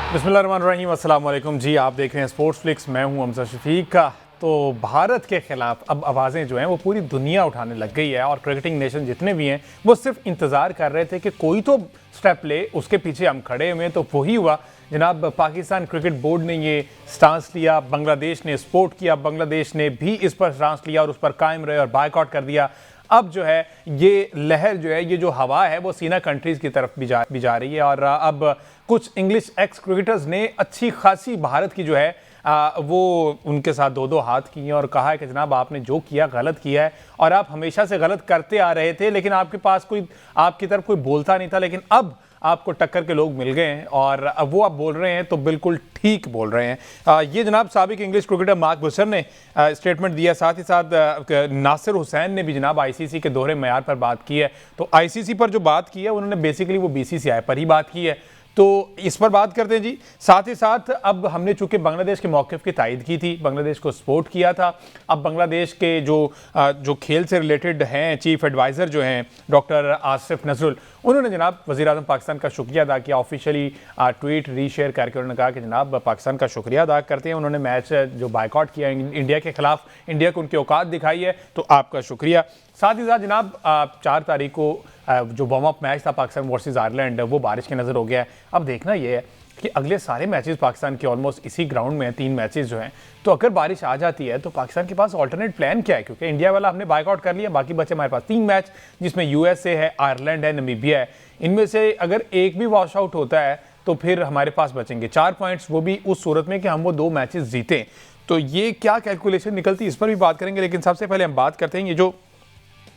बिस्मिल्लाहिर्रहमानिर्रहीम, अस्सलाम वालेकुम जी। आप देख रहे हैं स्पोर्ट्स फ्लिक्स, मैं हूं हमजा शफीक का। तो भारत के खिलाफ अब आवाज़ें जो हैं वो पूरी दुनिया उठाने लग गई है और क्रिकेटिंग नेशन जितने भी हैं वो सिर्फ इंतज़ार कर रहे थे कि कोई तो स्टेप ले, उसके पीछे हम खड़े हुए। तो वही हुआ जनाब, पाकिस्तान क्रिकेट बोर्ड ने ये स्टांस लिया, बांग्लादेश ने सपोर्ट किया, बांग्लादेश ने भी इस पर स्टांस लिया और उस पर कायम रहे और बायकॉट कर दिया। अब जो है ये लहर जो है, ये जो हवा है वो सीना कंट्रीज़ की तरफ भी जा रही है। और अब कुछ इंग्लिश एक्स क्रिकेटर्स ने अच्छी खासी भारत की जो है वो उनके साथ दो दो हाथ किए और कहा है कि जनाब आपने जो किया गलत किया है और आप हमेशा से गलत करते आ रहे थे, लेकिन आपके पास कोई, आपकी तरफ कोई बोलता नहीं था, लेकिन अब आपको टक्कर के लोग मिल गए हैं और अब वो आप बोल रहे हैं तो बिल्कुल ठीक बोल रहे हैं। ये जनाब साबिक इंग्लिश क्रिकेटर मार्क बुशर ने स्टेटमेंट दिया। साथ ही साथ नासिर हुसैन ने भी जनाब आईसीसी के दोहरे मयार पर बात की है। तो आईसीसी पर जो बात की है उन्होंने बेसिकली वो बीसीसीआई पर ही बात की है, तो इस पर बात करते हैं जी। साथ ही साथ अब हमने चूंकि बांग्लादेश के मौक़िफ़ की तायद की थी, बांग्लादेश को सपोर्ट किया था, अब बांग्लादेश के जो खेल से रिलेटेड हैं चीफ एडवाइज़र जो हैं डॉक्टर आसिफ नजरुल, उन्होंने जनाब वज़ीर आज़म पाकिस्तान का शुक्रिया अदा किया। ऑफिशियली ट्वीट रीशेयर करके उन्होंने कहा कि जनाब पाकिस्तान का शुक्रिया अदा करते हैं, उन्होंने मैच जो बायकॉट किया इंडिया के ख़िलाफ़, इंडिया को उनकी औकात दिखाई है, तो आपका शुक्रिया। साथ ही साथ जनाब 4 तारीख को जो वार्म अप मैच था पाकिस्तान वर्सेस आयरलैंड, वो बारिश के नज़र हो गया है। अब देखना ये है कि अगले सारे मैचेस पाकिस्तान के ऑलमोस्ट इसी ग्राउंड में हैं, 3 मैचेस जो हैं, तो अगर बारिश आ जाती है तो पाकिस्तान के पास ऑल्टरनेट प्लान क्या है? क्योंकि इंडिया वाला हमने बायकॉट कर लिया, बाकी बचे हमारे पास 3 मैच, जिसमें यूएसए है, आयरलैंड है, नमीबिया है। इनमें से अगर एक भी वॉश आउट होता है तो फिर हमारे पास बचेंगे 4 पॉइंट्स, वो भी उस सूरत में कि हम वो 2 मैचेस जीतें। तो ये क्या कैलकुलेशन निकलती है, इस पर भी बात करेंगे, लेकिन सबसे पहले हम बात करते हैं ये जो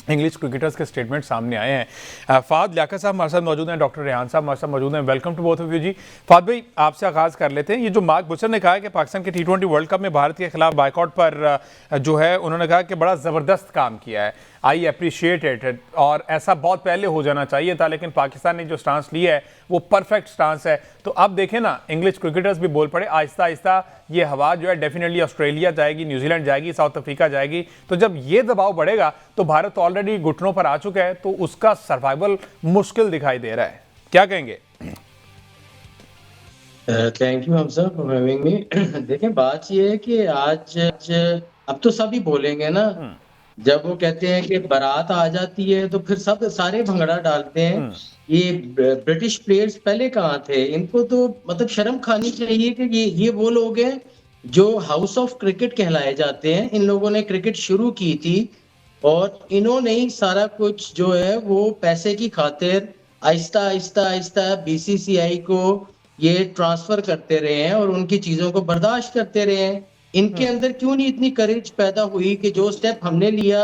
इंग्लिश क्रिकेटर्स के स्टेटमेंट सामने आए हैं। फाद लियाकत साहब हमारे साथ मौजूद हैं, डॉक्टर रेहान साहब हमारे साथ मौजूद हैं। Welcome to both of you जी। फाद भाई, आपसे आगाज़ कर लेते हैं। ये जो मार्क बुशर ने कहा है कि पाकिस्तान के T20 वर्ल्ड कप में भारत के खिलाफ बायकॉट पर जो है उन्होंने कहा कि बड़ा ज़बरदस्त काम किया है, आई अप्रिशिएट इट, और ऐसा बहुत पहले हो जाना चाहिए था, लेकिन पाकिस्तान ने जो स्टांस लिया है वो परफेक्ट स्टांस है। तो अब देखें ना, इंग्लिश क्रिकेटर्स भी बोल पड़े, आहिस्ता आहिस्ता ये हवा जो है डेफिनेटली ऑस्ट्रेलिया जाएगी, न्यूजीलैंड जाएगी, साउथ अफ्रीका जाएगी। तो जब ये दबाव बढ़ेगा तो भारत ऑलरेडी घुटनों पर आ चुका है, तो उसका सर्वाइवल मुश्किल दिखाई दे रहा है। क्या कहेंगे? Thank you Hamza for having me. देखें, बात ये है कि आज अब तो सभी बोलेंगे ना, जब वो कहते हैं कि बारात आ जाती है तो फिर सब सारे भंगड़ा डालते हैं। ये ब्रिटिश प्लेयर्स पहले कहाँ थे? इनको तो मतलब शर्म खानी चाहिए कि ये वो लोग हैं जो हाउस ऑफ क्रिकेट कहलाए जाते हैं। इन लोगों ने क्रिकेट शुरू की थी और इन्होंने ही सारा कुछ जो है वो पैसे की खातिर आहिस्ता आहिस्ता आहिस्ता बीसीसीआई को ये ट्रांसफर करते रहे हैं और उनकी चीजों को बर्दाश्त करते रहे हैं। इनके अंदर क्यों नहीं इतनी करेज पैदा हुई कि जो स्टेप हमने लिया,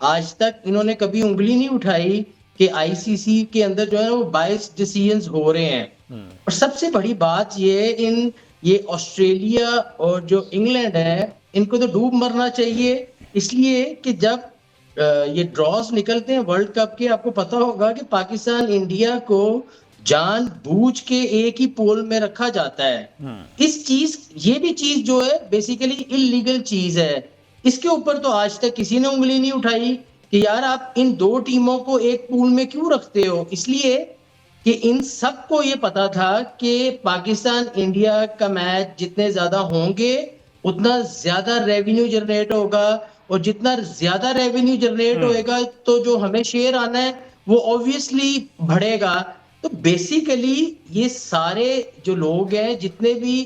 आज तक इन्होंने कभी उंगली नहीं उठाई कि आईसीसी के अंदर जो है वो बायस डिसीजंस हो रहे हैं। और सबसे बड़ी बात ये ऑस्ट्रेलिया और जो इंग्लैंड है, इनको तो डूब मरना चाहिए, इसलिए कि जब ये ड्रॉज निकलते हैं वर्ल्ड कप के, आपको पता होगा कि पाकिस्तान इंडिया को जानबूझ के एक ही पोल में रखा जाता है। ये भी चीज जो है बेसिकली इलीगल चीज है। इसके ऊपर तो आज तक किसी ने उंगली नहीं उठाई कि यार आप इन 2 टीमों को एक पूल में क्यों रखते हो। इसलिए कि इन सबको ये पता था कि पाकिस्तान इंडिया का मैच जितने ज्यादा होंगे उतना ज्यादा रेवेन्यू जनरेट होगा, और जितना ज्यादा रेवेन्यू जनरेट होएगा तो जो हमें शेयर आना है वो ऑब्वियसली बढ़ेगा। तो बेसिकली ये सारे जो लोग हैं, जितने भी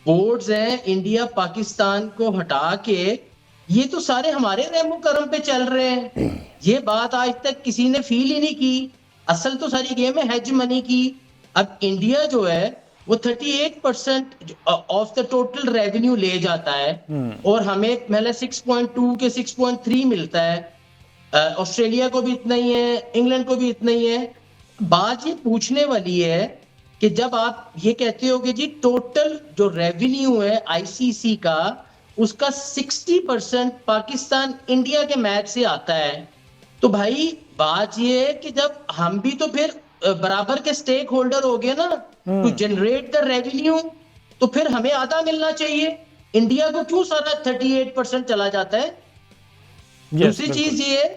बोर्ड्स हैं इंडिया पाकिस्तान को हटा के, ये तो सारे हमारे रहमो करम पे चल रहे हैं। ये बात आज तक किसी ने फील ही नहीं की। असल तो सारी गेम है हेज मनी की। अब इंडिया जो है वो 38% ऑफ द टोटल रेवेन्यू ले जाता है और हमें पहले 6.2 के 6.3 मिलता है। ऑस्ट्रेलिया को भी इतना ही है, इंग्लैंड को भी इतना ही है। बात ये पूछने वाली है कि जब आप ये कहते हो कि जी टोटल जो रेवेन्यू है आईसीसी का, उसका 60% पाकिस्तान इंडिया के मैच से आता है, तो भाई बात ये है कि जब हम भी तो फिर बराबर के स्टेक होल्डर हो गए ना टू जनरेट द रेवेन्यू, तो फिर हमें आधा मिलना चाहिए। इंडिया को क्यों सारा 38% चला जाता है? दूसरी चीज ये है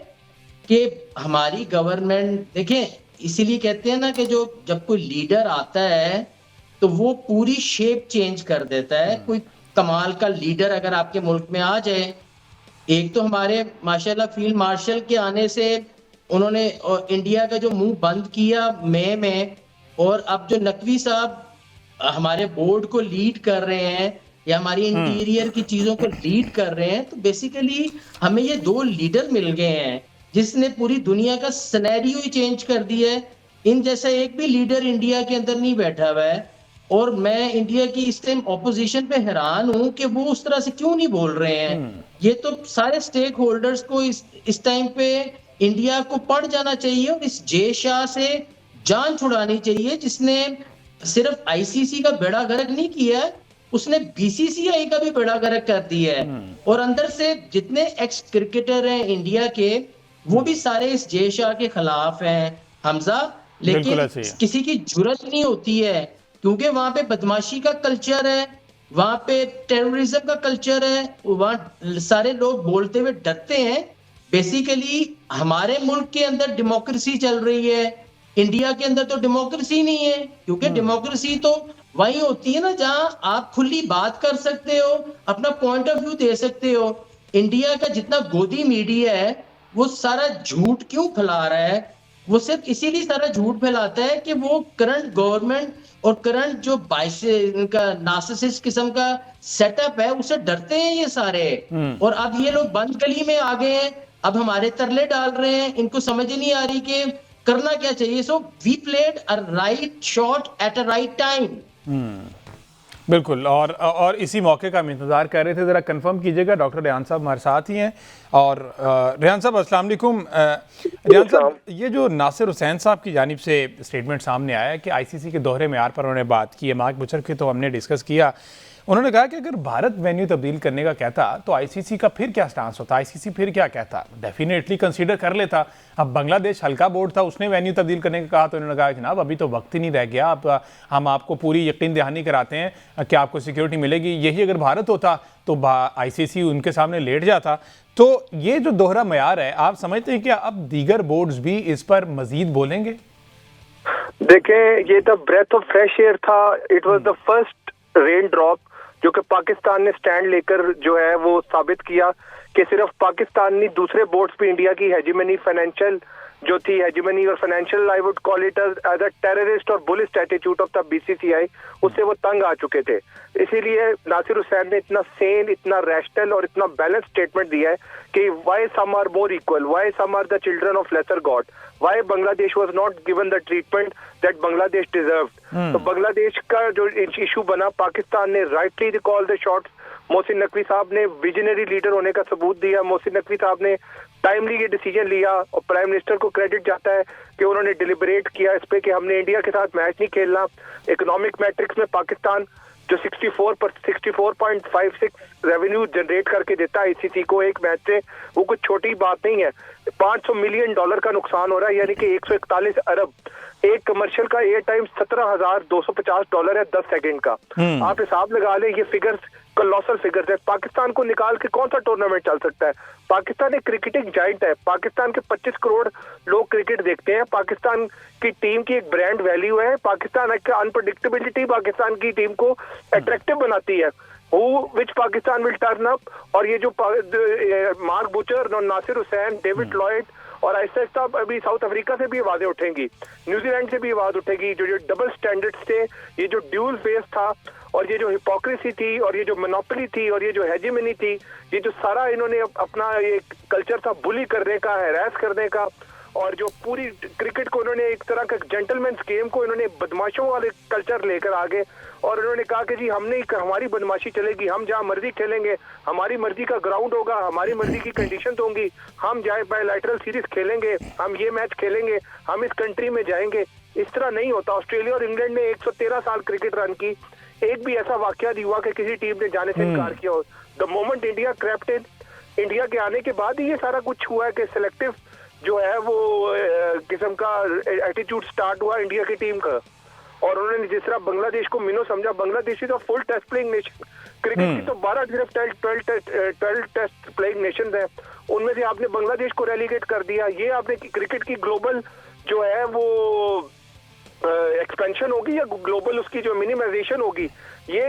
कि हमारी गवर्नमेंट, देखें, इसीलिए कहते हैं ना कि जो जब कोई लीडर आता है तो वो पूरी शेप चेंज कर देता है। कोई कमाल का लीडर अगर आपके मुल्क में आ जाए, एक तो हमारे माशाल्लाह फील्ड मार्शल के आने से उन्होंने इंडिया का जो मुंह बंद किया मई में, और अब जो नकवी साहब हमारे बोर्ड को लीड कर रहे हैं या हमारी इंटीरियर की चीजों को लीड कर रहे हैं, तो बेसिकली हमें ये दो लीडर मिल गए हैं जिसने पूरी दुनिया का सिनेरियो ही चेंज कर दिया है। इन जैसा एक भी लीडर इंडिया के अंदर नहीं बैठा हुआ है, और मैं इंडिया की इस टाइम ऑपोजिशन पे हैरान हूं कि वो उस तरह से क्यों नहीं बोल रहे हैं। ये तो सारे स्टेक होल्डर्स को इस टाइम पे इंडिया को पड़ जाना चाहिए और इस जय शाह से जान छुड़ानी चाहिए, जिसने सिर्फ आईसीसी का बेड़ा गर्क नहीं किया है, उसने बीसीसीआई का भी बेड़ा गर्क कर दिया है। और अंदर से जितने एक्स क्रिकेटर हैं इंडिया के, वो भी सारे इस जय शाह के खिलाफ हैं हमजा। बिल्कुल लेकिन ऐसे ही है। किसी की जुर्रत नहीं होती है, क्योंकि वहां पे बदमाशी का कल्चर है, वहां पे टेररिज्म का कल्चर है, वहां सारे लोग बोलते हुए डरते हैं। बेसिकली हमारे मुल्क के अंदर डेमोक्रेसी चल रही है, इंडिया के अंदर तो डेमोक्रेसी नहीं है, क्योंकि डेमोक्रेसी तो वही होती है ना जहां आप खुली बात कर सकते हो, अपना पॉइंट ऑफ व्यू दे सकते हो। इंडिया का जितना गोदी मीडिया है वो सारा झूठ क्यों फैला रहा है? वो सिर्फ इसीलिए सारा झूठ फैलाता है कि वो करंट गवर्नमेंट और करंट जो इनका नार्सिसिस्ट किस्म का सेटअप है उससे डरते हैं ये सारे। और अब ये लोग बंद गली में आ गए हैं, अब हमारे तरले डाल रहे हैं, इनको समझ ही नहीं आ रही कि करना क्या चाहिए। So we played a right shot at a right time. बिल्कुल, और इसी मौके का हम इंतज़ार कर रहे थे। ज़रा कंफर्म कीजिएगा, डॉक्टर रेहान साहब हमारे साथ ही हैं। और रेहान साहब अस्सलाम वालेकुम। रेहान साहब, ये जो नासिर हुसैन साहब की जानिब से स्टेटमेंट सामने आया है कि आईसीसी के दोहरे मेयार पर उन्होंने बात की है, मार्क बुचर की तो हमने डिस्कस किया। उन्होंने कहा कि अगर भारत वेन्यू तब्दील करने का कहता तो आईसीसी का फिर क्या स्टांस होता, आईसीसी फिर क्या कहता, डेफिनेटली कंसीडर कर लेता। अब बांग्लादेश हल्का बोर्ड था, उसने वेन्यू तब्दील करने का कहा तो उन्होंने कहा जनाब अभी तो वक्त ही नहीं रह गया, अब हम आपको पूरी यकीन दहानी कराते हैं कि आपको सिक्योरिटी मिलेगी। यही अगर भारत होता तो आईसीसी उनके सामने लेट जाता। तो ये जो दोहरा मयार है, आप समझते हैं कि अब दीगर बोर्ड्स भी इस पर मजीद बोलेंगे? देखें, ये the breath of fresh air था। It was the first rain drop जो कि पाकिस्तान ने स्टैंड लेकर जो है वो साबित किया कि सिर्फ पाकिस्तान नहीं, दूसरे बोर्ड्स भी इंडिया की हेजिमनी फाइनेंशियल जो थी, हेजिमनी और financial, I would call it as a terrorist और bullyist attitude of the BCCI, उससे वो तंग आ चुके थे। इसीलिए नासिर हुसैन ने इतना सेन, इतना रैशनल और इतना बैलेंस स्टेटमेंट दिया है कि why some are more equal, why some are the children of lesser god, why Bangladesh was not given the treatment that Bangladesh deserved. तो बांग्लादेश का जो इशू बना, पाकिस्तान ने rightly recall the shots. Mohsin Naqvi साहब ने विजनरी लीडर होने का सबूत दिया। मोहसिन नकवी साहब ने टाइमली ये डिसीजन लिया और प्राइम मिनिस्टर को क्रेडिट जाता है कि उन्होंने डिलिबरेट किया इस पे कि हमने इंडिया के साथ मैच नहीं खेलना। इकोनॉमिक मैट्रिक्स में पाकिस्तान जो 64.56 रेवेन्यू जनरेट करके देता है आईसीसी को एक मैच से, वो कुछ छोटी बात नहीं है। $500 मिलियन का नुकसान हो रहा है, यानी कि 141 अरब। एक कमर्शियल का एयर टाइम $17,250 है 10 सेकंड का। आप हिसाब लगा लें, ये फिगर्स कॉलोसल फिगर्स है। पाकिस्तान को निकाल के कौन सा टूर्नामेंट चल सकता है? पाकिस्तान एक क्रिकेटिंग जाइंट है। पाकिस्तान के 25 करोड़ लोग क्रिकेट देखते हैं। पाकिस्तान की टीम की एक ब्रांड वैल्यू है। पाकिस्तान एक अनप्रेडिक्टेबिलिटी पाकिस्तान की टीम को अट्रैक्टिव बनाती है। विच पाकिस्तान विल टर्न अप। और ये जो मार्क बुचर और नासिर हुसैन, डेविड लॉयड और आहिस्ता आहिस्ता अभी साउथ अफ्रीका से भी आवाजें उठेंगी, न्यूजीलैंड से भी आवाज उठेगी। जो डबल स्टैंडर्ड्स थे, ये जो ड्यूल फेस था, और ये जो हिपोक्रेसी थी, और ये जो मोनोपोली थी, और ये जो हेजिमनी थी, ये जो सारा इन्होंने अपना ये कल्चर था बुली करने का, हैरास करने का, और जो पूरी क्रिकेट को इन्होंने एक तरह का जेंटलमैन गेम को इन्होंने बदमाशों वाले कल्चर लेकर आगे, और इन्होंने कहा कि जी हमारी बदमाशी चलेगी, हम जहाँ मर्जी खेलेंगे, हमारी मर्जी का ग्राउंड होगा, हमारी मर्जी की कंडीशन होंगी, हम जाए बायलैटरल सीरीज खेलेंगे, हम ये मैच खेलेंगे, हम इस कंट्री में जाएंगे। इस तरह नहीं होता। ऑस्ट्रेलिया और इंग्लैंड ने 113 साल क्रिकेट रन की, एक भी ऐसा वाकया नहीं हुआ कि किसी टीम ने जाने से इनकार किया हो। The moment India crept in, India के आने के बाद ही ये सारा कुछ हुआ है कि सिलेक्टिव जो है वो किस्म का एटीट्यूड स्टार्ट हुआ इंडिया की टीम का। और उन्होंने जिस तरह बांग्लादेश को मिनो समझा, Bangladesh is a full test playing nation. Cricket की तो 12 सिर्फ 12 टेस्ट प्लेइंग नेशन है, उनमें से आपने बांग्लादेश को रेलीगेट कर दिया। ये आपने क्रिकेट की ग्लोबल जो है वो सस्पेंशन होगी या ग्लोबल उसकी जो मिनिमाइजेशन होगी, ये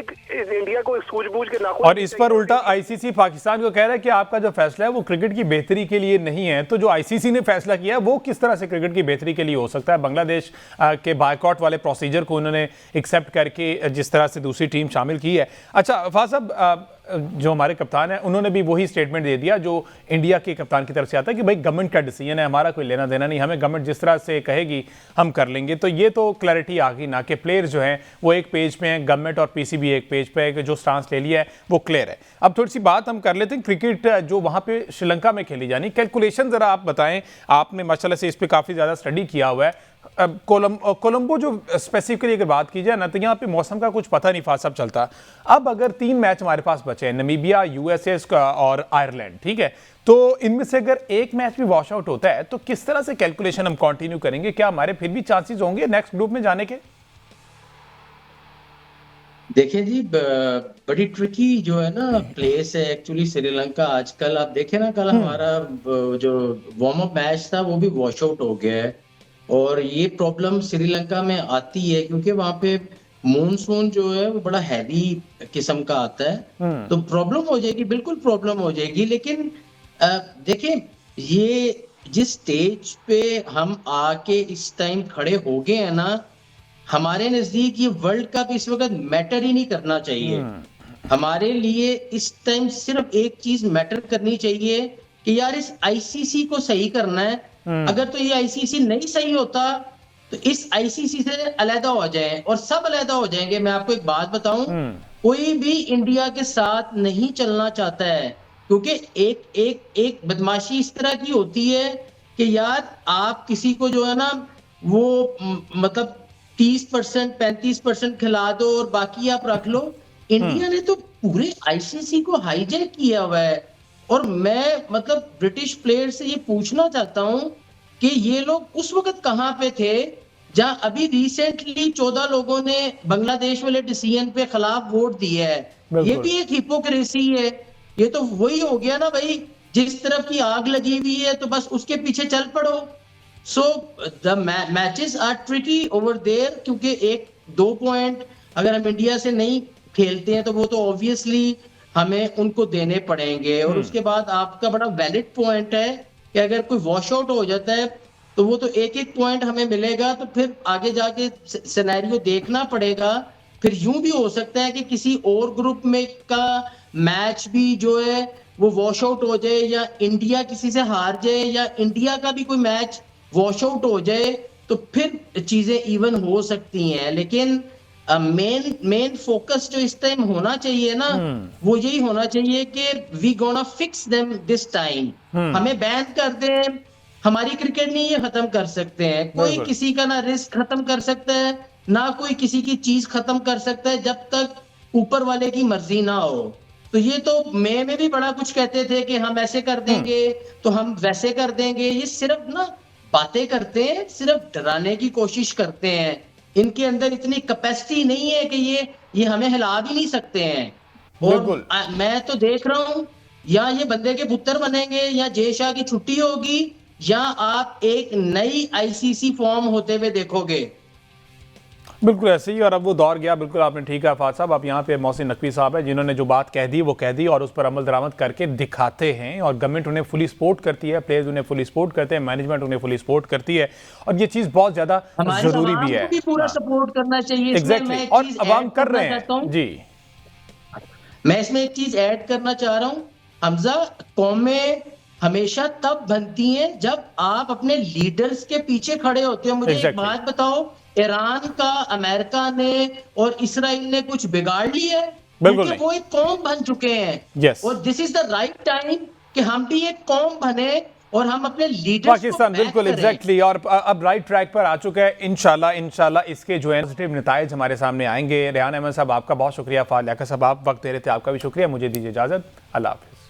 इंडिया को सूझबूझ के नाखुश। और इस पर उल्टा आईसीसी पाकिस्तान को कह रहा है कि आपका जो फैसला है वो क्रिकेट की बेहतरी के लिए नहीं है। तो जो आईसीसी ने फैसला किया वो किस तरह से क्रिकेट की बेहतरी के लिए हो सकता है? बांग्लादेश के बायकॉट वाले प्रोसीजर को उन्होंने एक्सेप्ट करके जिस तरह से दूसरी टीम शामिल की है। अच्छा फवाद साहब, जो हमारे कप्तान हैं उन्होंने भी वही स्टेटमेंट दे दिया जो इंडिया के कप्तान की तरफ से आता है कि भाई गवर्नमेंट का डिसीजन है, हमारा कोई लेना देना नहीं, हमें गवर्नमेंट जिस तरह से कहेगी हम कर लेंगे। तो ये तो क्लैरिटी आ गई ना कि प्लेयर्स जो हैं वो एक पेज पे हैं, गवर्नमेंट और पीसीबी एक पेज पे है, कि जो स्टांस ले लिया है वो क्लियर है। अब थोड़ी सी बात हम कर लेते हैं क्रिकेट जो वहाँ पे श्रीलंका में खेली जानी, कैलकुलेशन ज़रा आप बताएं। आपने माशाल्लाह से इस पर काफ़ी ज़्यादा स्टडी किया हुआ है। कोलंबो जो स्पेसिफिकली अगर बात की जाए ना, तो यहाँ पे मौसम का कुछ पता नहीं फासब चलता। अब अगर 3 मैच हमारे पास बचे हैं, नमीबिया, यूएसए और आयरलैंड, ठीक है, तो इनमें से अगर एक मैच भी वॉश आउट होता है तो किस तरह से कैलकुलेशन हम कंटिन्यू करेंगे? क्या हमारे फिर भी चांसेस होंगे नेक्स्ट ग्रुप में जाने के? देखिए जी, बड़ी ट्रिकी जो है ना प्लेस है एक्चुअली श्रीलंका आजकल। आप देखें ना, कल हमारा जो वार्म अप मैच था वो भी वॉश आउट हो गया है। और ये प्रॉब्लम श्रीलंका में आती है क्योंकि वहां पे मॉनसून जो है वो बड़ा हैवी किस्म का आता है, तो प्रॉब्लम हो जाएगी, बिल्कुल प्रॉब्लम हो जाएगी। लेकिन देखें, ये जिस स्टेज पे हम आके इस टाइम खड़े हो गए हैं ना, हमारे नजदीक ये वर्ल्ड कप इस वक्त मैटर ही नहीं करना चाहिए। हमारे लिए इस टाइम सिर्फ एक चीज मैटर करनी चाहिए कि यार इस आईसीसी को सही करना है। अगर तो ये आईसीसी नहीं सही होता तो इस आईसीसी से अलहदा हो जाए और सब अलहदा हो जाएंगे। मैं आपको एक बात बताऊं, कोई भी इंडिया के साथ नहीं चलना चाहता है, क्योंकि एक बदमाशी इस तरह की होती है कि यार आप किसी को जो है ना वो मतलब 30% 35% खिला दो और बाकी आप रख लो। इंडिया ने तो पूरे आईसीसी को हाईजैक किया हुआ है। और मैं मतलब ब्रिटिश प्लेयर से ये पूछना चाहता हूं कि ये लोग उस वक्त कहां पे थे जहां अभी रिसेंटली 14 लोगों ने बांग्लादेश वाले डिसीजन पे खिलाफ वोट दिया है। ये भी एक हिपोक्रेसी है। ये तो वही हो गया ना भाई, जिस तरफ की आग लगी हुई है तो बस उसके पीछे चल पड़ो। So the matches are tricky over there, क्योंकि 1-2 पॉइंट अगर हम इंडिया से नहीं खेलते हैं तो वो तो ऑब्वियसली हमें उनको देने पड़ेंगे। और उसके बाद आपका बड़ा वैलिड पॉइंट है कि अगर कोई वॉश आउट हो जाता है तो वो तो 1-1 पॉइंट हमें मिलेगा, तो फिर आगे जाके सिनेरियो देखना पड़ेगा। फिर यूं भी हो सकता है कि किसी और ग्रुप में का मैच भी जो है वो वॉश आउट हो जाए, या इंडिया किसी से हार जाए, या इंडिया का भी कोई मैच वॉश आउट हो जाए, तो फिर चीजें इवन हो सकती हैं। लेकिन मेन फोकस जो इस टाइम होना चाहिए ना, वो यही होना चाहिए कि we gonna fix them this time. हमें बैन कर दें, हमारी क्रिकेट नहीं ये खत्म कर सकते हैं। कोई किसी का ना रिस्क खत्म कर सकता है, ना कोई किसी की चीज खत्म कर सकता है, जब तक ऊपर वाले की मर्जी ना हो। तो ये तो मई में भी बड़ा कुछ कहते थे कि हम ऐसे कर देंगे तो हम वैसे कर देंगे। ये सिर्फ ना बातें करते हैं, सिर्फ डराने की कोशिश करते हैं। इनके अंदर इतनी कैपेसिटी नहीं है कि ये हमें हिला भी नहीं सकते हैं। और मैं तो देख रहा हूं, या ये बंदे के पुत्र बनेंगे, या जय शाह की छुट्टी होगी, या आप एक नई आईसीसी फॉर्म होते हुए देखोगे। बिल्कुल ऐसे ही। और अब वो दौर गया, बिल्कुल आपने ठीक है फवाद साहब। आप यहाँ पे मोहसिन नकवी साहब है जिन्होंने जो बात कह दी वो कह दी और उस पर अमल दरामद करके दिखाते हैं। और गवर्नमेंट उन्हें फुली सपोर्ट करती है, प्लेयर्स उन्हें फुली सपोर्ट करते हैं, मैनेजमेंट उन्हें फुली सपोर्ट करती है। और ये चीज़ बहुत ज़्यादा जरूरी भी है, पूरा सपोर्ट करना चाहिए। एग्जैक्टली। और अवाम कर रहे हैं जी। मैं इसमें एक चीज ऐड करना चाह रहा हूँ हमजा, कौमें हमेशा तब बनती हैं जब आप अपने लीडर्स के पीछे खड़े होते हो। मुझे एक बात बताओ, ईरान का, अमेरिका ने और इसराइल ने कुछ बिगाड़ लिया है? बिल्कुल वो एक कौम बन चुके हैं। yes. और this is the right time कि हम भी एक कौम बने और हम अपने लीडर्स पाकिस्तान, बिल्कुल एग्जैक्टली। और अब राइट ट्रैक पर आ चुका है। इंशाल्लाह इसके जो है पॉजिटिव नताइज हमारे सामने आएंगे। रेहान अहमद साहब आपका बहुत शुक्रिया, फवाद लियाकत साहब आप वक्त दे रहे थे, आपका भी शुक्रिया। मुझे दीजिए इजाजत, अल्लाह हाफिज।